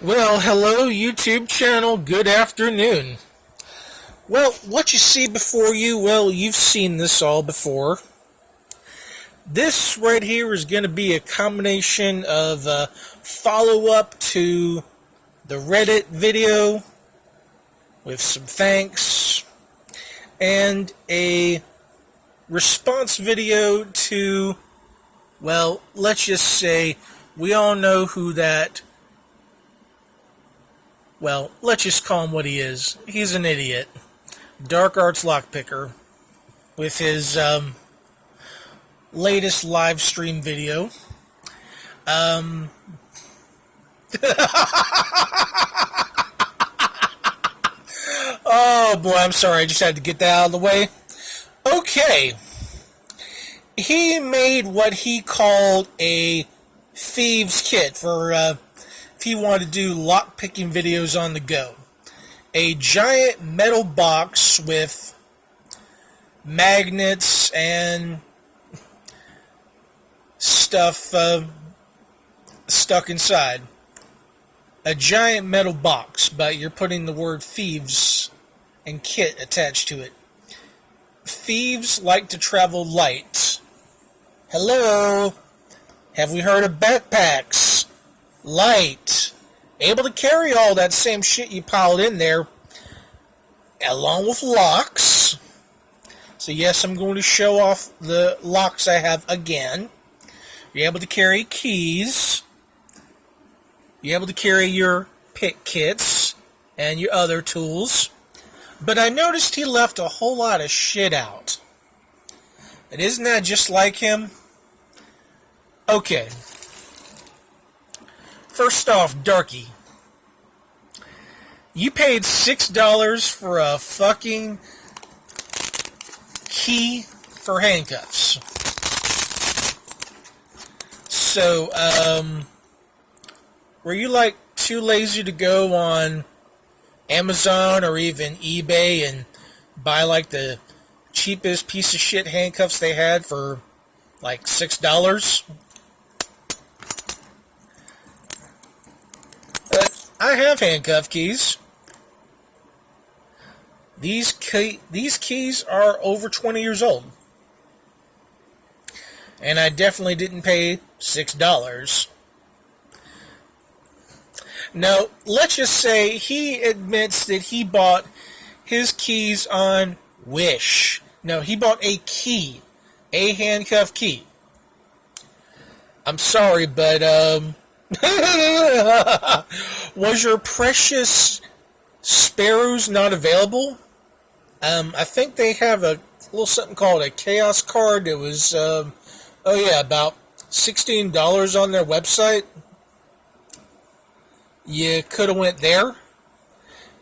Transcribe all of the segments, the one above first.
Well, hello YouTube channel, good afternoon. Well, what you see before you, well, you've seen this all before. This right here is going to be a combination of a follow-up to the Reddit video with some thanks and a response video to, well, let's just say we all know who that. Well, let's just call him what he is. He's an idiot. Dark Arts Lockpicker with his latest live stream video. Oh boy, I'm sorry. I just had to get that out of the way. Okay. He made what he called a thieves kit for if he wanted to do lockpicking videos on the go. A giant metal box with magnets and stuff stuck inside. A giant metal box, but you're putting the word thieves and kit attached to it. Thieves like to travel light. Hello? Have we heard of backpacks? Light. Able to carry all that same shit you piled in there, along with locks. So yes, I'm going to show off the locks I have again. You're able to carry keys. You're able to carry your pick kits and your other tools. But I noticed he left a whole lot of shit out. And isn't that just like him? Okay. First off, Darky. You paid $6 for a fucking key for handcuffs. So, were you like too lazy to go on Amazon or even eBay and buy like the cheapest piece of shit handcuffs they had for like $6? I have handcuff keys. These keys are over 20 years old. And I definitely didn't pay $6. Now, let's just say he admits that he bought his keys on Wish. No, he bought a key. A handcuff key. I'm sorry, but, was your precious sparrows not available? I think they have a little something called a chaos card. It was, about $16 on their website. You could have went there.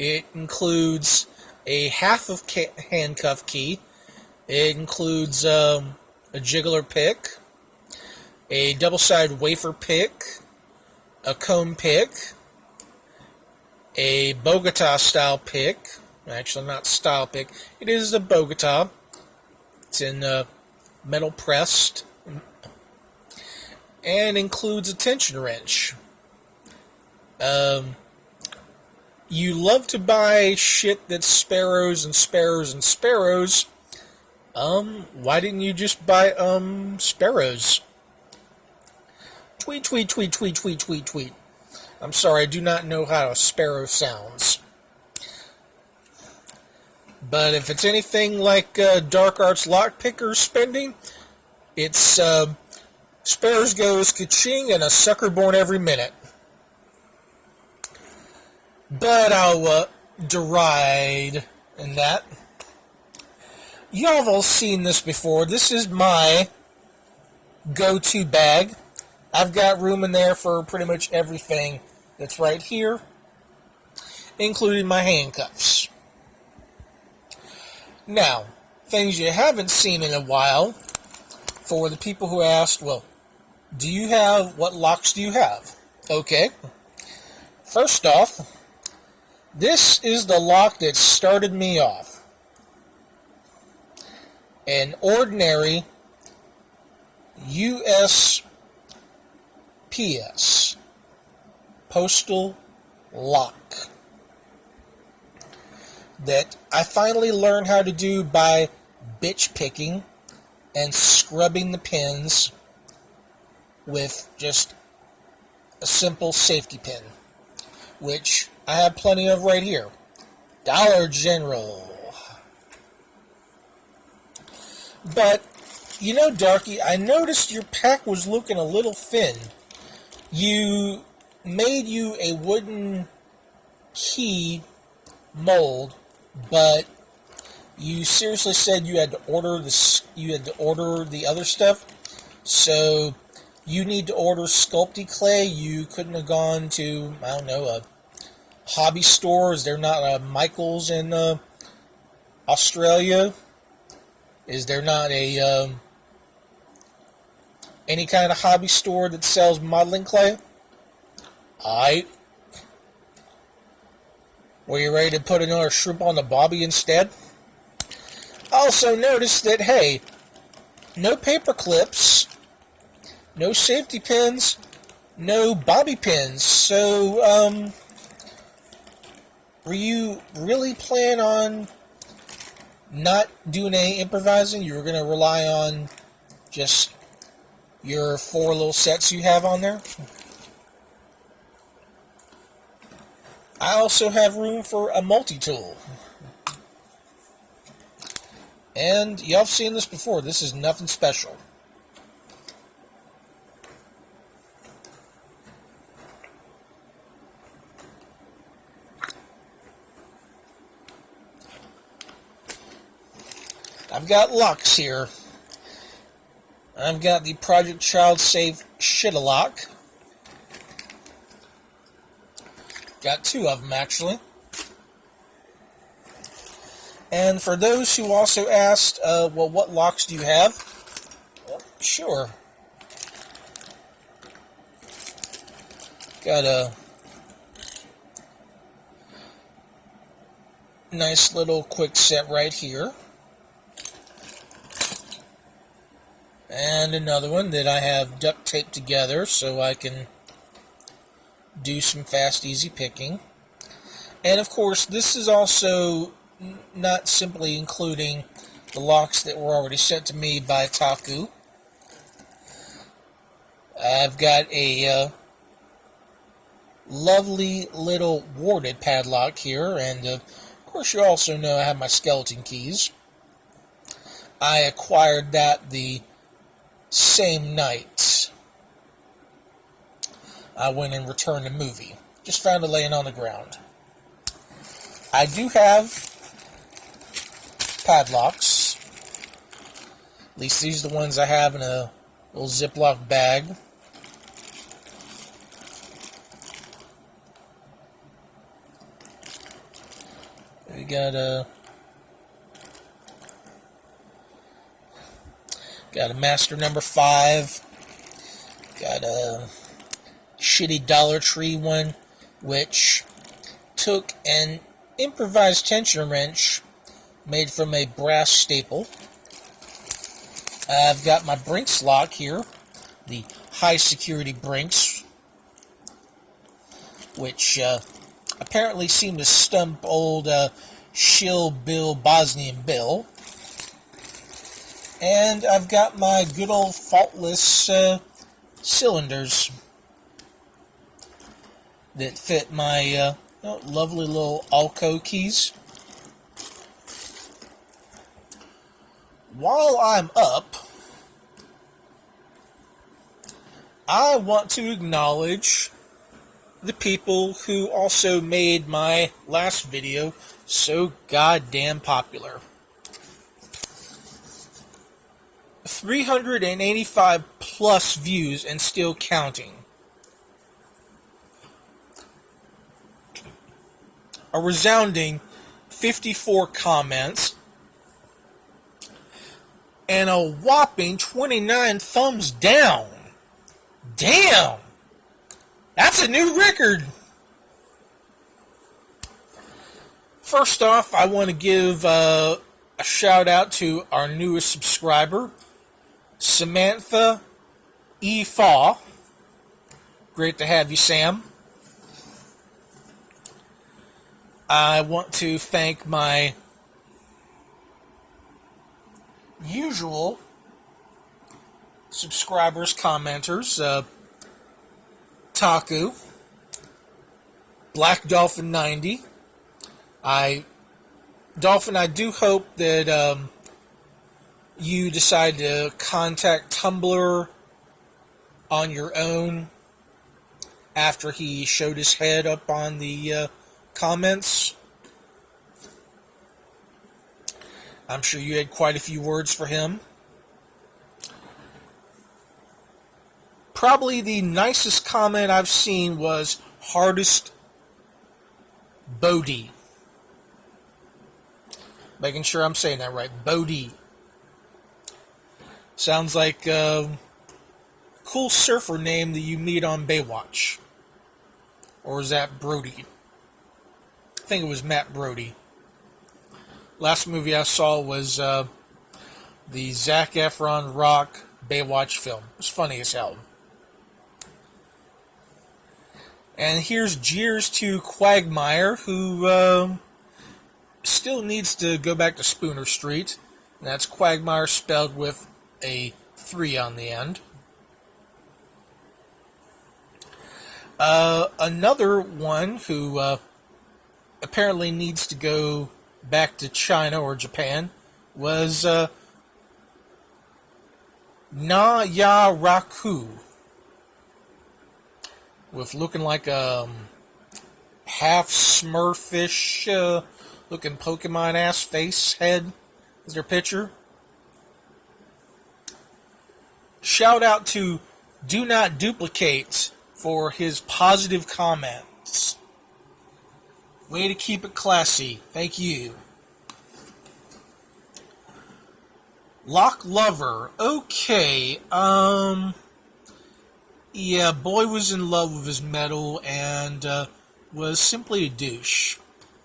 It includes a half of handcuff key. It includes a jiggler pick, a double-sided wafer pick, a comb pick, a Bogota style pick. Actually, not style pick. It is a Bogota. It's in metal pressed and includes a tension wrench. You love to buy shit that's sparrows and sparrows and sparrows. Why didn't you just buy sparrows? Tweet, tweet, tweet, tweet, tweet, tweet, tweet. I'm sorry, I do not know how a sparrow sounds. But if it's anything like Dark Arts Lockpicker spending, it's sparrows goes ka-ching and a sucker born every minute. But I'll deride in that. Y'all have all seen this before. This is my go-to bag. I've got room in there for pretty much everything that's right here, including my handcuffs. Now, things you haven't seen in a while, for the people who asked, well, what locks do you have? Okay. First off, this is the lock that started me off. An ordinary USPS postal lock that I finally learned how to do by bitch picking and scrubbing the pins with just a simple safety pin, which I have plenty of right here. Dollar General. But, you know, Darky, I noticed your pack was looking a little thin. You made you a wooden key mold, but you seriously said you had to order the other stuff. So you need to order sculpty clay. You couldn't have gone to, I don't know, a hobby store. Is there not a Michael's in Australia? Is there not a any kind of hobby store that sells modeling clay? Alright. Were you ready to put another shrimp on the bobby instead? Also noticed that, hey, no paper clips, no safety pins, no bobby pins. So, were you really planning on not doing any improvising? You were going to rely on just your 4 little sets you have on there? I also have room for a multi-tool. And y'all have seen this before. This is nothing special. I've got locks here. I've got the Project Child Safe Shit-a-Lock. Got 2 of them, actually. And for those who also asked, well, what locks do you have? Well, sure. Got a nice little quick set right here. And another one that I have duct taped together so I can do some fast, easy picking. And of course, this is also not simply including the locks that were already sent to me by Taku. I've got a lovely little warded padlock here, and of course you also know I have my skeleton keys. I acquired that the same night I went and returned the movie. Just found it laying on the ground. I do have padlocks. At least these are the ones I have in a little Ziploc bag. We got a Master number 5. Got a shitty Dollar Tree one, which took an improvised tension wrench made from a brass staple. I've got my Brinks lock here, the high security Brinks, which apparently seemed to stump old Shill Bill Bosnian Bill. And I've got my good old faultless cylinders that fit my lovely little Alco keys. While I'm up, I want to acknowledge the people who also made my last video so goddamn popular. 385 plus views and still counting. A resounding 54 comments. And a whopping 29 thumbs down. Damn! That's a new record! First off, I want to give a shout out to our newest subscriber, Samantha E. Faw. Great to have you, Sam. I want to thank my usual subscribers, commenters, Taku, Black Dolphin 90. Dolphin, I do hope that you decide to contact Tumblr on your own after he showed his head up on the comments. I'm sure you had quite a few words for him. Probably the nicest comment I've seen was Hardest Bodie. Making sure I'm saying that right. Bodie. Sounds like a cool surfer name that you meet on Baywatch. Or is that Brody? I think it was Matt Brody. Last movie I saw was the Zac Efron Rock Baywatch film. It was funny as hell. And here's cheers to Quagmire, who still needs to go back to Spooner Street. And that's Quagmire spelled with a 3 on the end. Another one who apparently needs to go back to China or Japan was Na Ya Raku, with looking like a half Smurfish looking Pokemon ass face head is their picture. Shout out to Do Not Duplicate for his positive comments. Way to keep it classy. Thank you. Lock Lover. Okay. Yeah, boy was in love with his medal and was simply a douche.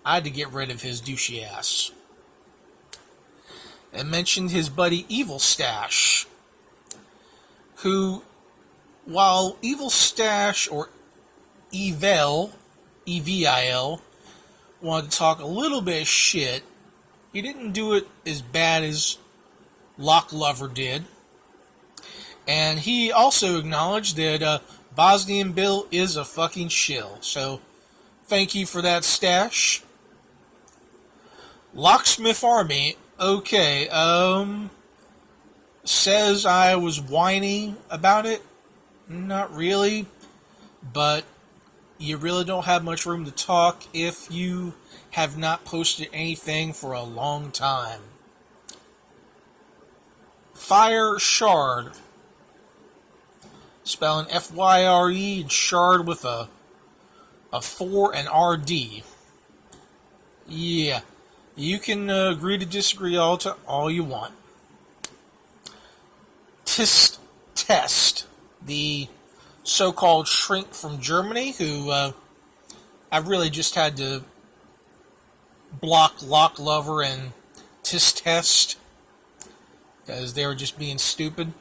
I had to get rid of his douchey ass. And mentioned his buddy Evil Stash, who, while Evil Stash, or Evil, E-V-I-L, wanted to talk a little bit of shit, he didn't do it as bad as Lock Lover did. And he also acknowledged that Bosnian Bill is a fucking shill. So, thank you for that, Stash. Locksmith Army, okay, says I was whiny about it. Not really, but you really don't have much room to talk if you have not posted anything for a long time. Fire Shard, spelling F-Y-R-E and Shard with a 4 and R-D. Yeah, you can agree to disagree all you want. Tisk Test, the so-called shrink from Germany, who I really just had to block Lock Lover and Tisk Test because they were just being stupid.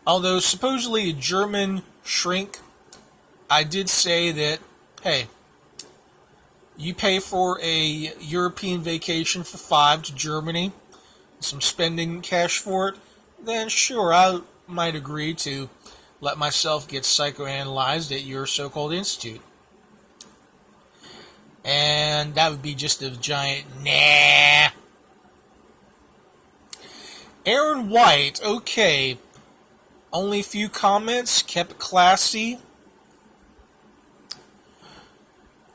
Although supposedly a German shrink, I did say that, hey, you pay for a European vacation for 5 to Germany, some spending cash for it, then sure, I might agree to let myself get psychoanalyzed at your so-called institute. And that would be just a giant nah. Aaron White, okay. Only a few comments, kept it classy.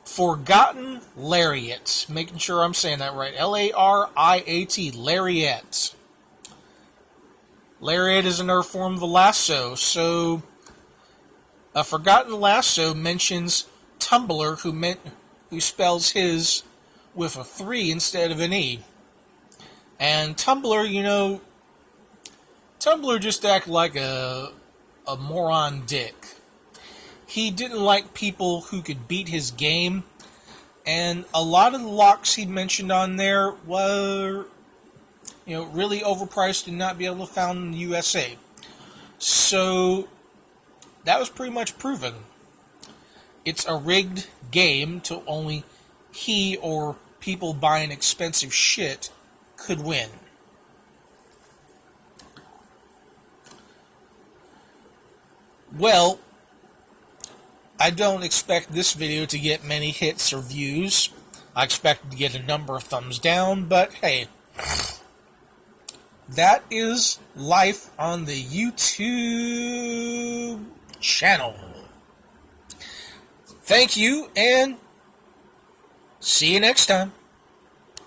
Forgotten Lariat. Making sure I'm saying that right. L-A-R-I-A-T. Lariat. Lariat is another form of a lasso. So, a Forgotten Lasso mentions Tumblr, who spells his with a 3 instead of an E. And Tumblr, Tumblr just acted like a moron dick. He didn't like people who could beat his game, and a lot of the locks he mentioned on there were, really overpriced and not be able to be found in the USA. So, that was pretty much proven. It's a rigged game to only he or people buying expensive shit could win. Well, I don't expect this video to get many hits or views. I expect it to get a number of thumbs down, but hey, that is life on the YouTube channel. Thank you, and see you next time.